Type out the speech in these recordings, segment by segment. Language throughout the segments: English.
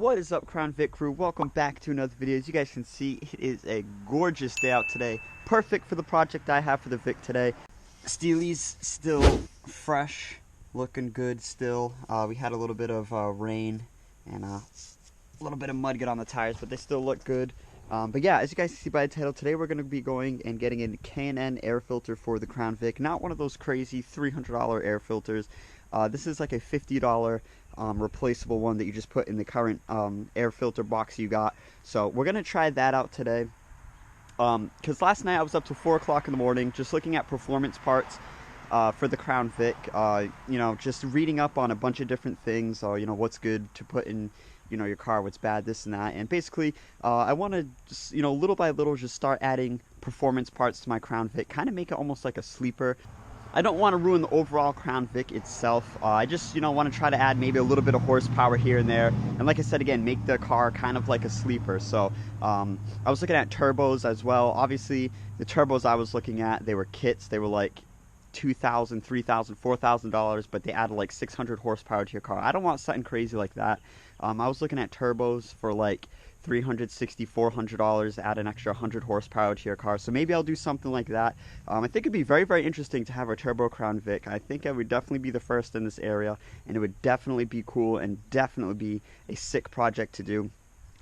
What is up, Crown Vic Crew? Welcome back to another video. As you guys can see, it is a gorgeous day out today. Perfect for the project I have for the Vic today. Steely's still fresh, looking good still. We had a little bit of rain and a little bit of mud get on the tires, but they still look good. But yeah, as you guys can see by the title, today we're going to be going and getting a K&N air filter for the Crown Vic. Not one of those crazy $300 air filters. This is like a $50 replaceable one that you just put in the current air filter box you got. So we're going to try that out today. Because last night I was up till 4 o'clock in the morning just looking at performance parts for the Crown Vic. You know, just reading up on a bunch of different things. You know, what's good to put in, you know, your car, what's bad, this and that. And basically, I want to just, you know, little by little just start adding performance parts to my Crown Vic. Kind of make it almost like a sleeper. I don't want to ruin the overall Crown Vic itself. I just, you know, want to try to add maybe a little bit of horsepower here and there. And like I said, again, make the car kind of like a sleeper. So I was looking at turbos as well. Obviously, the turbos I was looking at, they were kits. They were like $2,000, $3,000, $4,000, but they added like 600 horsepower to your car. I don't want something crazy like that. I was looking at turbos for like $360, $400, add an extra 100 horsepower to your car. So maybe I'll do something like that. I think it'd be very, very interesting to have a turbo Crown Vic. I think I would definitely be the first in this area, and it would definitely be cool and definitely be a sick project to do.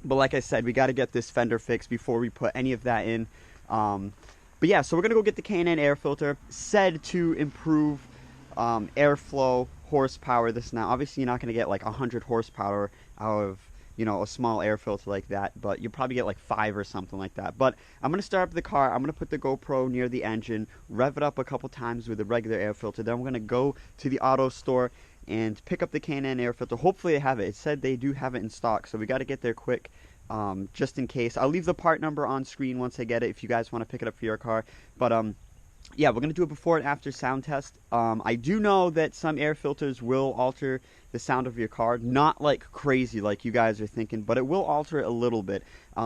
But like I said, we got to get this fender fixed before we put any of that in. But yeah, so we're gonna go get the K&N air filter, said to improve airflow, horsepower, this and that. Obviously, you're not gonna get like 100 horsepower out of, you know, a small air filter like that, but you'll probably get like 5 or something like that. But I'm going to start up the car. I'm going to put the GoPro near the engine, rev it up a couple times with a regular air filter. Then we're going to go to the auto store and pick up the K&N air filter. Hopefully they have it. It said they do have it in stock, so we got to get there quick, just in case. I'll leave the part number on screen once I get it if you guys want to pick it up for your car. But yeah, we're going to do a before and after sound test. I do know that some air filters will alter the sound of your car. Not like crazy like you guys are thinking, but it will alter it a little bit.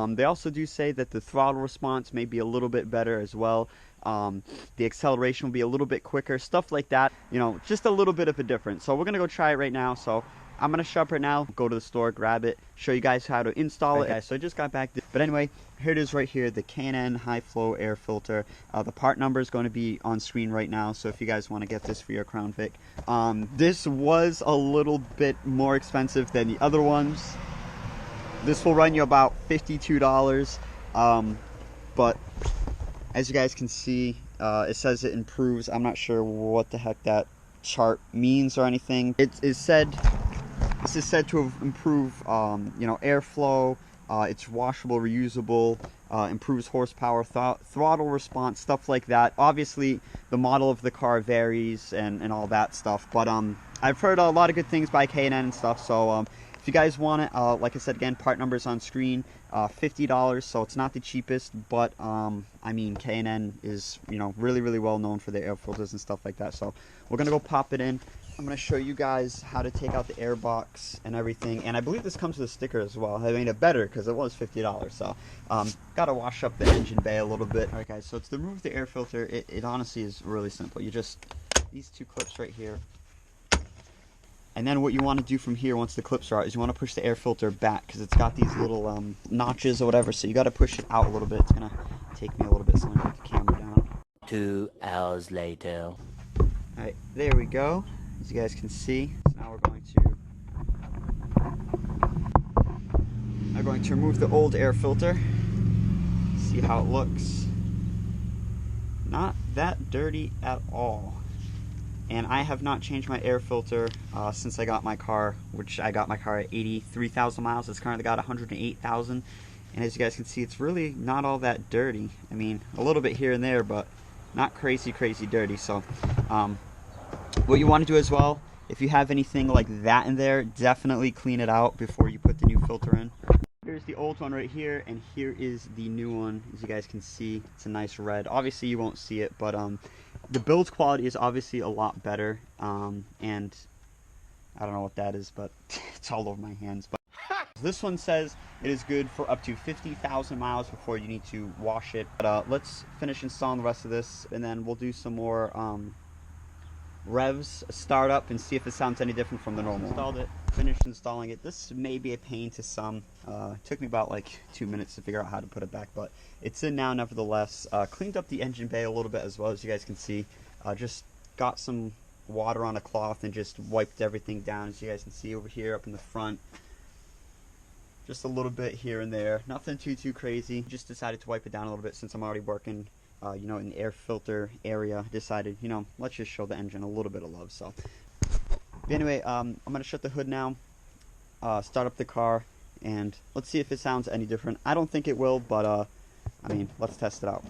They also do say that the throttle response may be a little bit better as well. The acceleration will be a little bit quicker. Stuff like that. You know, just a little bit of a difference. So we're going to go try it right now. So I'm going to shop right now, go to the store, grab it, show you guys how to install it. Guys, so I just got back. But anyway, here it is right here, the K&N high flow air filter. The part number is going to be on screen right now, so if you guys want to get this for your Crown Vic. This was a little bit more expensive than the other ones. This will run you about $52. But as you guys can see, it says it improves. I'm not sure what the heck that chart means or anything. This is said to improve, you know, airflow. It's washable, reusable, improves horsepower, throttle response, stuff like that. Obviously, the model of the car varies and all that stuff. But I've heard a lot of good things by K&N and stuff. So if you guys want it, like I said again, part number's on screen. $50. So it's not the cheapest, but I mean, K&N is, you know, really, really well known for their air filters and stuff like that. So we're gonna go pop it in. I'm going to show you guys how to take out the air box and everything. And I believe this comes with a sticker as well. I made it better because it was $50. So, got to wash up the engine bay a little bit. All right, guys, so to remove the air filter, it honestly is really simple. You just, these two clips right here. And then what you want to do from here, once the clips are out, is you want to push the air filter back because it's got these little notches or whatever. So you got to push it out a little bit. It's going to take me a little bit, so I'm going to put the camera down. 2 hours later. All right, there we go. As you guys can see, so now we're going to remove the old air filter. See how it looks. Not that dirty at all. And I have not changed my air filter since I got my car, which I got my car at 83,000 miles. It's currently got 108,000. And as you guys can see, it's really not all that dirty. I mean, a little bit here and there, but not crazy, crazy dirty. So, what you want to do as well, if you have anything like that in there, definitely clean it out before you put the new filter in. Here's the old one right here, and here is the new one. As you guys can see, it's a nice red. Obviously, you won't see it, but the build quality is obviously a lot better. And I don't know what that is, but it's all over my hands. But this one says it is good for up to 50,000 miles before you need to wash it. But let's finish installing the rest of this, and then we'll do some more revs, start up, and see if it sounds any different from the normal. Installed it, finished installing it. This may be a pain to some. It took me about like 2 minutes to figure out how to put it back, but it's in now nevertheless. Cleaned up the engine bay a little bit as well, as you guys can see. Just got some water on a cloth and just wiped everything down, as you guys can see over here up in the front. Just a little bit here and there, nothing too crazy. Just decided to wipe it down a little bit since I'm already working you know, in the air filter area. Decided, you know, let's just show the engine a little bit of love. So anyway, I'm gonna shut the hood now, start up the car, and let's see if it sounds any different. I don't think it will, but I mean, let's test it out.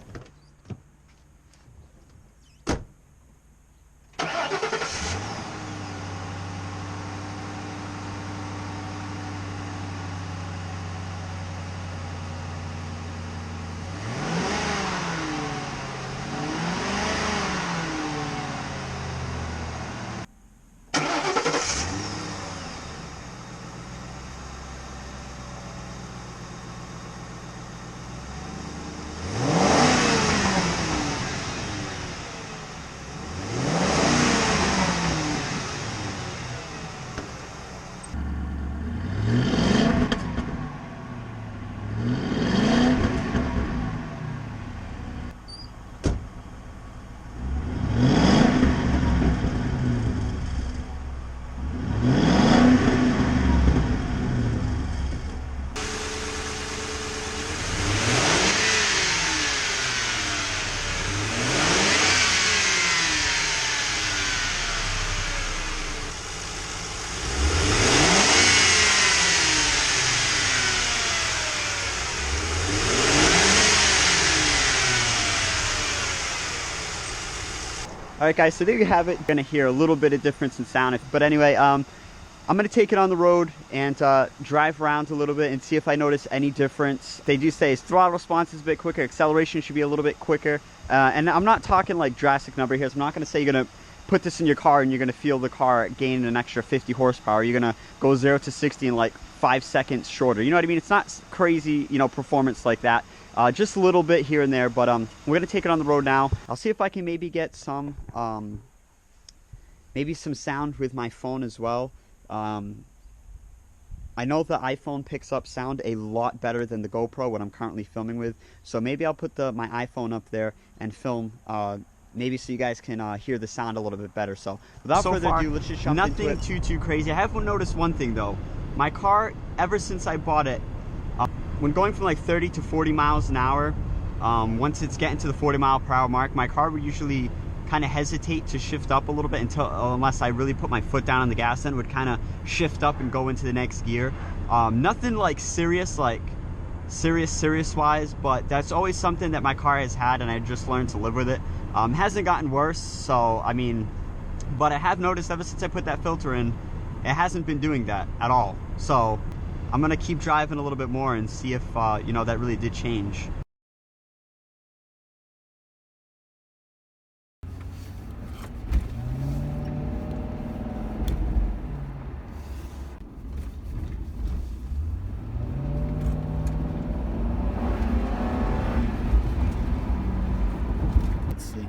Alright guys, so there you have it. You're going to hear a little bit of difference in sound. But anyway, I'm going to take it on the road and drive around a little bit and see if I notice any difference. They do say throttle response is a bit quicker, acceleration should be a little bit quicker. And I'm not talking like drastic number here, so I'm not going to say you're going to put this in your car and you're going to feel the car gain an extra 50 horsepower. You're going to go 0 to 60 in like 5 seconds shorter. You know what I mean? It's not crazy, you know, performance like that. Just a little bit here and there, but we're gonna take it on the road now. I'll see if I can maybe get some maybe some sound with my phone as well. I know the iPhone picks up sound a lot better than the GoPro, what I'm currently filming with, so maybe I'll put my iPhone up there and film maybe so you guys can hear the sound a little bit better. So without further ado, let's just jump into it. Nothing too crazy. I have noticed one thing though. My car, ever since I bought it, when going from like 30 to 40 miles an hour, once it's getting to the 40-mile-per-hour mark, my car would usually kind of hesitate to shift up a little bit unless I really put my foot down on the gas, then would kind of shift up and go into the next gear. Nothing like serious wise, but that's always something that my car has had, and I just learned to live with it. Hasn't gotten worse, so I mean, but I have noticed ever since I put that filter in, it hasn't been doing that at all. So I'm gonna keep driving a little bit more and see if you know, that really did change. Let's see.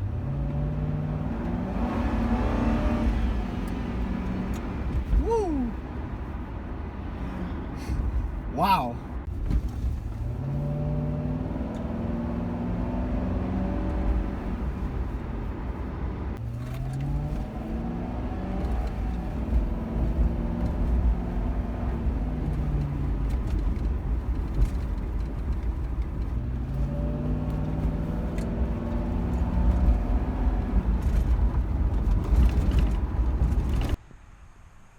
Woo! Wow.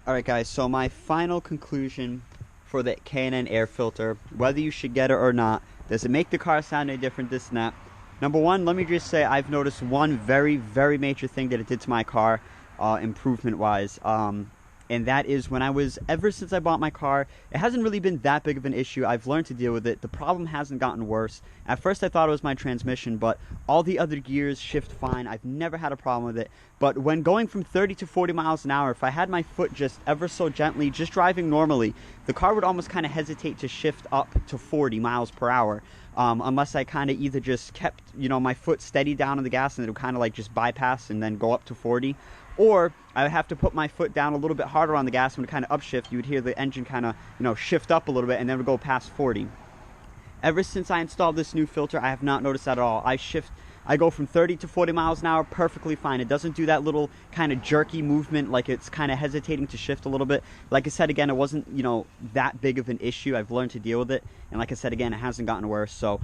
Alright guys, so my final conclusion for the K&N air filter, whether you should get it or not, does it make the car sound any different, this and that? Number one, let me just say I've noticed one very major thing that it did to my car, improvement wise, and that is ever since I bought my car, it hasn't really been that big of an issue. I've learned to deal with it. The problem hasn't gotten worse. At first I thought it was my transmission, but all the other gears shift fine. I've never had a problem with it. But when going from 30 to 40 miles an hour, if I had my foot just ever so gently, just driving normally, the car would almost kind of hesitate to shift up to 40 miles per hour. Unless I kind of either just kept, you know, my foot steady down on the gas and it would kind of like just bypass and then go up to 40. or I would have to put my foot down a little bit harder on the gas. When it kind of upshift, you would hear the engine kind of, you know, shift up a little bit, and then it would go past 40. Ever since I installed this new filter, I have not noticed that at all. I go from 30 to 40 miles an hour perfectly fine. It doesn't do that little kind of jerky movement, like it's kind of hesitating to shift a little bit. Like I said again, it wasn't, you know, that big of an issue. I've learned to deal with it, and like I said again, it hasn't gotten worse. So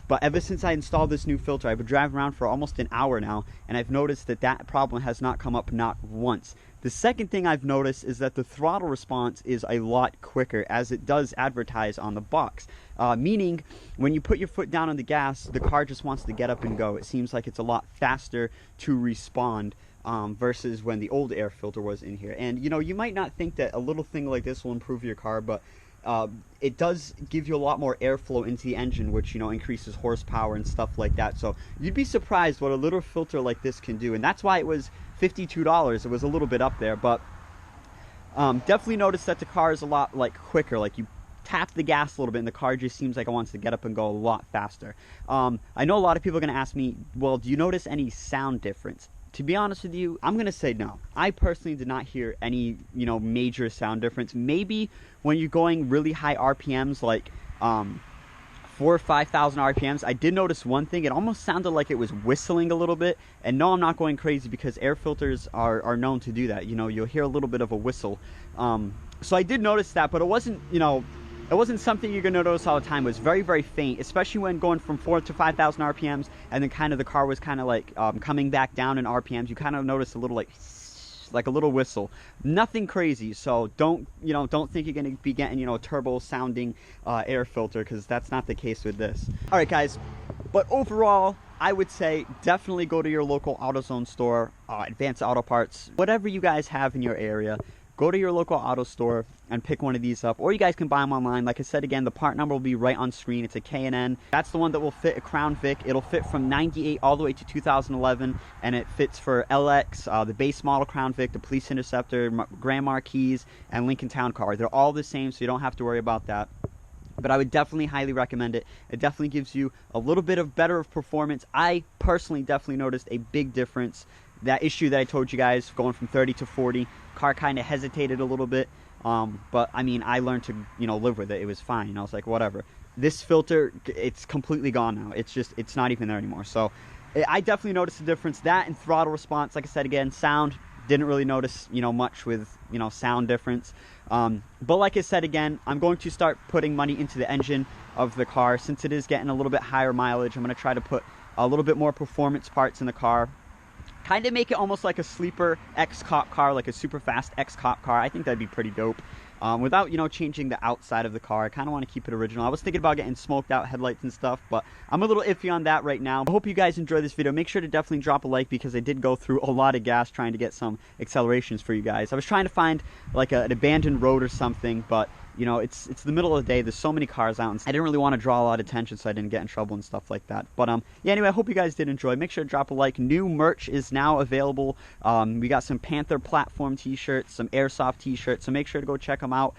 but ever since I installed this new filter, I've been driving around for almost an hour now, and I've noticed that that problem has not come up, not once. The second thing I've noticed is that the throttle response is a lot quicker, as it does advertise on the box. Meaning, when you put your foot down on the gas, the car just wants to get up and go. It seems like it's a lot faster to respond versus when the old air filter was in here. And, you know, you might not think that a little thing like this will improve your car, but it does give you a lot more airflow into the engine, which, you know, increases horsepower and stuff like that. So you'd be surprised what a little filter like this can do, and that's why it was $52. It was a little bit up there, but definitely noticed that the car is a lot like quicker. Like you tap the gas a little bit and the car just seems like it wants to get up and go a lot faster. I know a lot of people are going to ask me, well, do you notice any sound difference? To be honest with you, I'm going to say no. I personally did not hear any, you know, major sound difference. Maybe when you're going really high RPMs, like 4,000 or 5,000 RPMs, I did notice one thing. It almost sounded like it was whistling a little bit. And no, I'm not going crazy, because air filters are known to do that. You know, you'll hear a little bit of a whistle. So I did notice that, but it wasn't, you know, it wasn't something you're going to notice all the time. It was very, very faint, especially when going from 4,000 to 5,000 RPMs, and then kind of the car was kind of like coming back down in RPMs. You kind of notice a little like a little whistle. Nothing crazy, so don't think you're going to be getting, you know, a turbo sounding air filter, because that's not the case with this. All right, guys, but overall, I would say definitely go to your local AutoZone store, Advanced Auto Parts, whatever you guys have in your area. Go to your local auto store and pick one of these up, or you guys can buy them online. Like I said again, the part number will be right on screen. It's a K&N. That's the one that will fit a Crown Vic. It'll fit from 98 all the way to 2011, and it fits for LX, the base model Crown Vic, the Police Interceptor, Grand Marquis, and Lincoln Town Car. They're all the same, so you don't have to worry about that. But I would definitely highly recommend it. It definitely gives you a little bit of better performance. I personally definitely noticed a big difference. That issue that I told you guys, going from 30 to 40, car kind of hesitated a little bit. But I mean, I learned to, you know, live with it. It was fine. You know, I was like, whatever. This filter, it's completely gone now. It's not even there anymore. So I definitely noticed a difference. That and throttle response, like I said again, sound, didn't really notice, you know, much with, you know, sound difference. But like I said again, I'm going to start putting money into the engine of the car. Since it is getting a little bit higher mileage, I'm going to try to put a little bit more performance parts in the car. Kind of make it almost like a sleeper ex-cop car, like a super fast ex-cop car. I think that'd be pretty dope. Without, you know, changing the outside of the car. I kind of want to keep it original. I was thinking about getting smoked out headlights and stuff, but I'm a little iffy on that right now. I hope you guys enjoyed this video. Make sure to definitely drop a like, because I did go through a lot of gas trying to get some accelerations for you guys. I was trying to find like an abandoned road or something, but you know, it's the middle of the day. There's so many cars out, and I didn't really want to draw a lot of attention, so I didn't get in trouble and stuff like that. But yeah, anyway, I hope you guys did enjoy. Make sure to drop a like. New merch is now available. We got some Panther platform t-shirts, some Airsoft t-shirts, so make sure to go check them out.